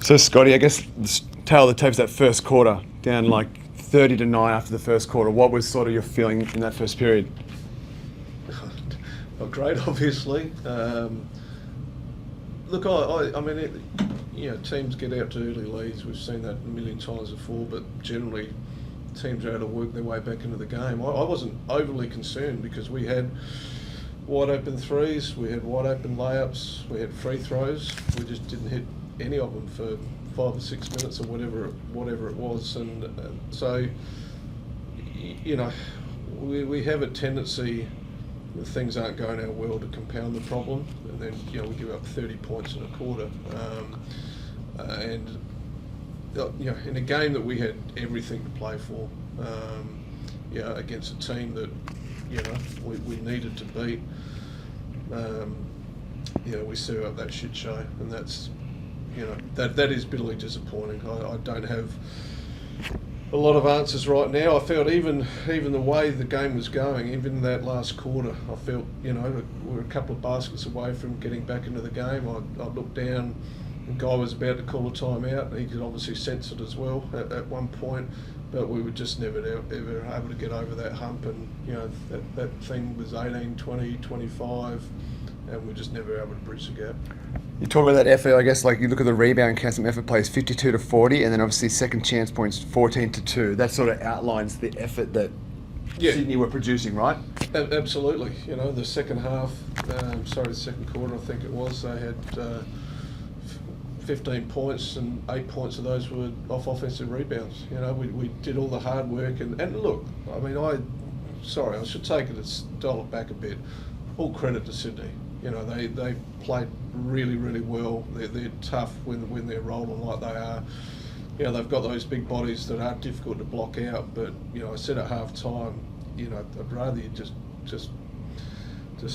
So Scotty, I guess the tail of the tape's that first quarter, down like 30-9 after the first quarter. What was sort of your feeling in that first period? Not great, obviously. Look, I mean, teams get out to early leads. We've seen that a million times before, but generally teams are able to work their way back into the game. I wasn't overly concerned because we had wide open threes, we had wide open layups, we had free throws. We just didn't hit any of them for 5 or 6 minutes or whatever it was, and so we have a tendency, when things aren't going our well, to compound the problem, and then we give up 30 points in a quarter, and in a game that we had everything to play for, against a team that we needed to beat, we serve up that shit show, and that's that is bitterly disappointing. I don't have a lot of answers right now. I felt even the way the game was going, even that last quarter, I felt we were a couple of baskets away from getting back into the game. I looked down, the guy was about to call a timeout. He could obviously sense it as well at one point, but we were just never ever able to get over that hump, and that thing was 18, 20, 25, and we're just never able to bridge the gap. You talk about that effort, I guess, like you look at the rebound count, some effort plays 52-40, and then obviously second chance points 14-2. That sort of outlines the effort that Sydney were producing, right? Absolutely. The second half, the second quarter, I think it was, they had 15 points, and 8 points of those were off offensive rebounds. We did all the hard work, and look, I mean, I should take it a dial it back a bit. All credit to Sydney. They played really, really well. They're tough when they're rolling like they are. They've got those big bodies that are difficult to block out. But I said at half time, I'd rather you just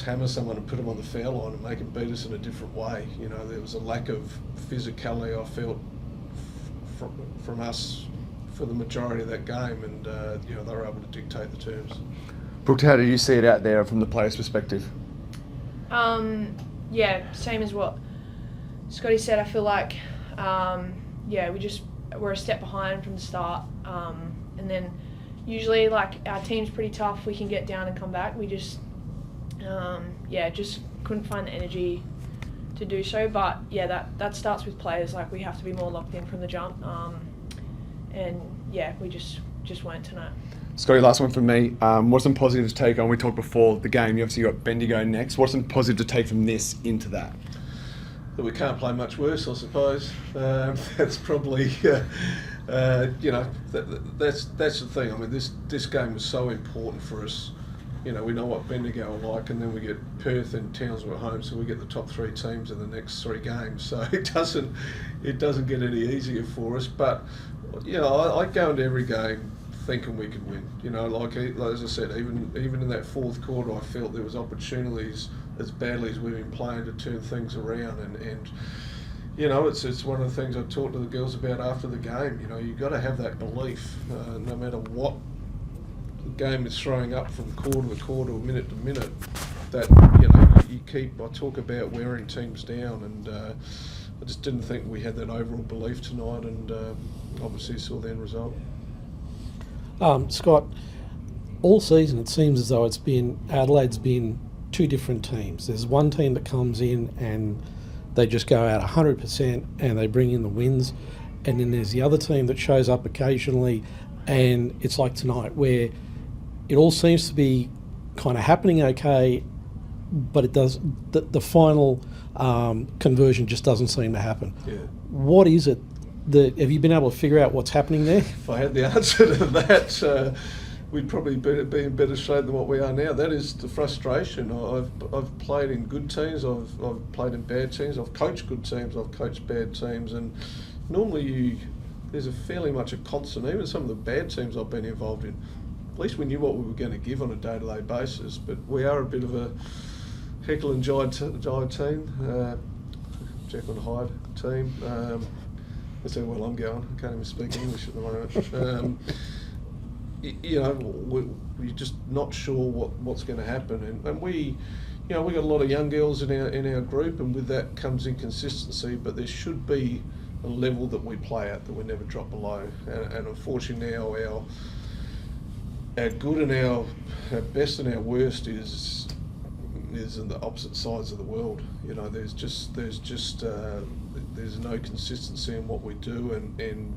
hammer someone and put them on the foul line and make them beat us in a different way. There was a lack of physicality I felt from us for the majority of that game, and they were able to dictate the terms. Brooke, how do you see it out there from the players' perspective? Same as what Scotty said. I feel like, we're a step behind from the start, and then usually like our team's pretty tough. We can get down and come back. We just, just couldn't find the energy to do so. But that starts with players. Like, we have to be more locked in from the jump, we just weren't tonight. Scotty, last one from me. What's some positives to take on? We talked before the game. You obviously got Bendigo next. What's some positive to take from this into that? That we can't play much worse, I suppose. That's probably, that's the thing. I mean, this game was so important for us. We know what Bendigo are like, and then we get Perth and Townsville at home, so we get the top 3 teams in the next 3 games. So it doesn't get any easier for us. But I go into every game thinking we could win. Like as I said, even in that fourth quarter, I felt there was opportunities as badly as we've been playing to turn things around, and it's one of the things I talked to the girls about after the game. You've got to have that belief, no matter what the game is throwing up from quarter to quarter, minute to minute, that you keep. I talk about wearing teams down, and I just didn't think we had that overall belief tonight, and obviously saw the end result. Scott, all season it seems as though Adelaide's been 2 different teams. There's one team that comes in and they just go out 100% and they bring in the wins, and then there's the other team that shows up occasionally, and it's like tonight where it all seems to be kind of happening okay, but it does the final conversion just doesn't seem to happen. Yeah. What is it? Have you been able to figure out what's happening there? If I had the answer to that, we'd probably be in better shape than what we are now. That is the frustration. I've played in good teams, I've played in bad teams, I've coached good teams, I've coached bad teams, and normally there's a fairly much a constant. Even some of the bad teams I've been involved in, at least we knew what we were going to give on a day-to-day basis. But we are a bit of a Jekyll and Hyde team, Jekyll and Hyde team. That's how well I'm going. I can't even speak English at the moment. We're just not sure what's going to happen, and we got a lot of young girls in our group, and with that comes inconsistency. But there should be level that we play at that we never drop below. And unfortunately now our good and our best and our worst is in the opposite sides of the world. You know, there's no consistency in what we do, and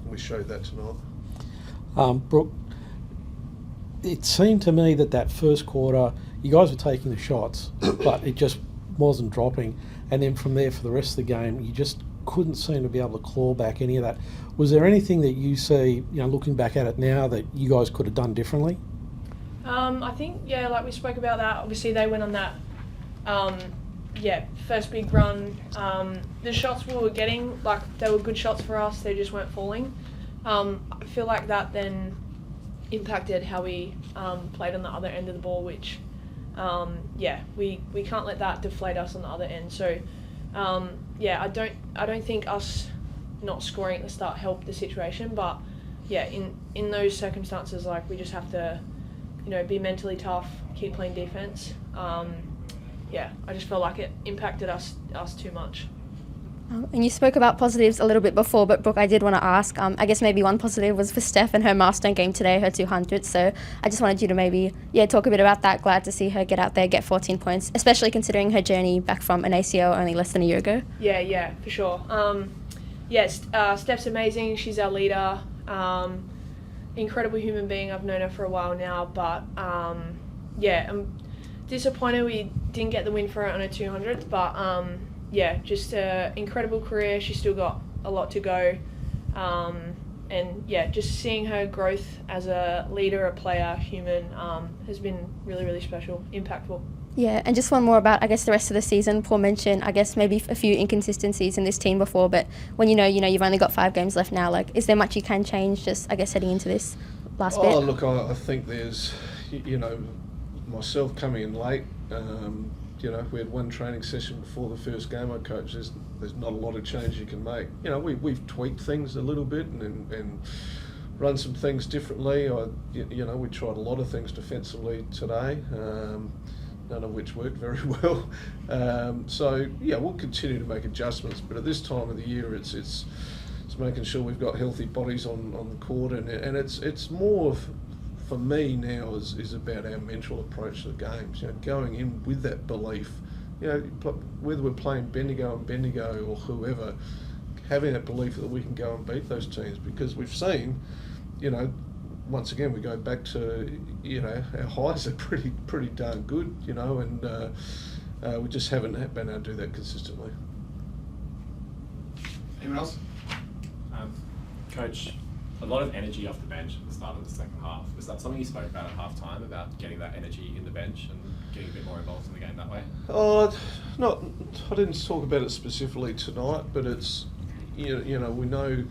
we showed that tonight. Brooke, it seemed to me that first quarter, you guys were taking the shots, but it just wasn't dropping. And then from there, for the rest of the game, you just couldn't seem to be able to claw back any of that. Was there anything that you see, looking back at it now, that you guys could have done differently? I think, like we spoke about that, obviously they went on that, first big run. The shots we were getting, they were good shots for us, they just weren't falling. I feel like that then impacted how we played on the other end of the ball, which, we can't let that deflate us on the other end. So, I don't think us not scoring at the start helped the situation, but in those circumstances, we just have to, be mentally tough, keep playing defense. I just felt like it impacted us too much. And you spoke about positives a little bit before, but Brooke, I did want to ask, I guess maybe one positive was for Steph and her milestone game today, her 200. So I just wanted you to maybe, talk a bit about that. Glad to see her get out there, get 14 points, especially considering her journey back from an ACL only less than a year ago. Yeah, for sure. Steph's amazing. She's our leader. Incredible human being. I've known her for a while now, but I'm disappointed we didn't get the win for her on her 200th, but just an incredible career. She's still got a lot to go. Just seeing her growth as a leader, a player, human, has been really, really special, impactful. Yeah, and just one more about, I guess, the rest of the season. Paul mentioned, I guess, maybe a few inconsistencies in this team before, but when you've only got 5 games left now, is there much you can change just, I guess, heading into this last bit? Oh, look, I think there's, myself coming in late, we had one training session before the first game I coached. There's not a lot of change you can make. We've tweaked things a little bit and run some things differently. We tried a lot of things defensively today. None of which worked very well. We'll continue to make adjustments, but at this time of the year, it's making sure we've got healthy bodies on the court, and it's more for me now is about our mental approach to the games. Going in with that belief, whether we're playing Bendigo or whoever, having that belief that we can go and beat those teams, because we've seen, once again, we go back to, our highs are pretty darn good, and we just haven't been able to do that consistently. Anyone else? Coach, a lot of energy off the bench at the start of the second half. Was that something you spoke about at half time, about getting that energy in the bench and getting a bit more involved in the game that way? I didn't talk about it specifically tonight, but it's, we know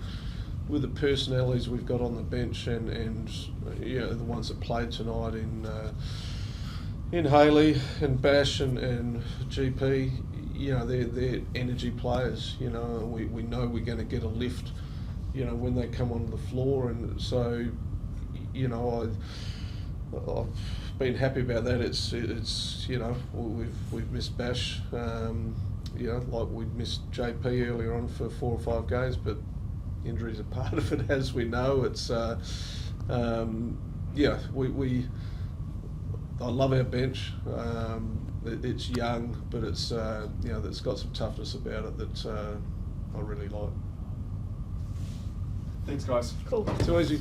with the personalities we've got on the bench and the ones that played tonight in Haley and Bash and GP, they're energy players, and we know we're going to get a lift, when they come onto the floor, and so, I've been happy about that. It's we've missed Bash, like we missed JP earlier on for 4 or 5 games, but injuries are part of it, as we know. It's I love our bench. It's young, but it's that's got some toughness about it that I really like. Thanks, guys. Cool. Too easy.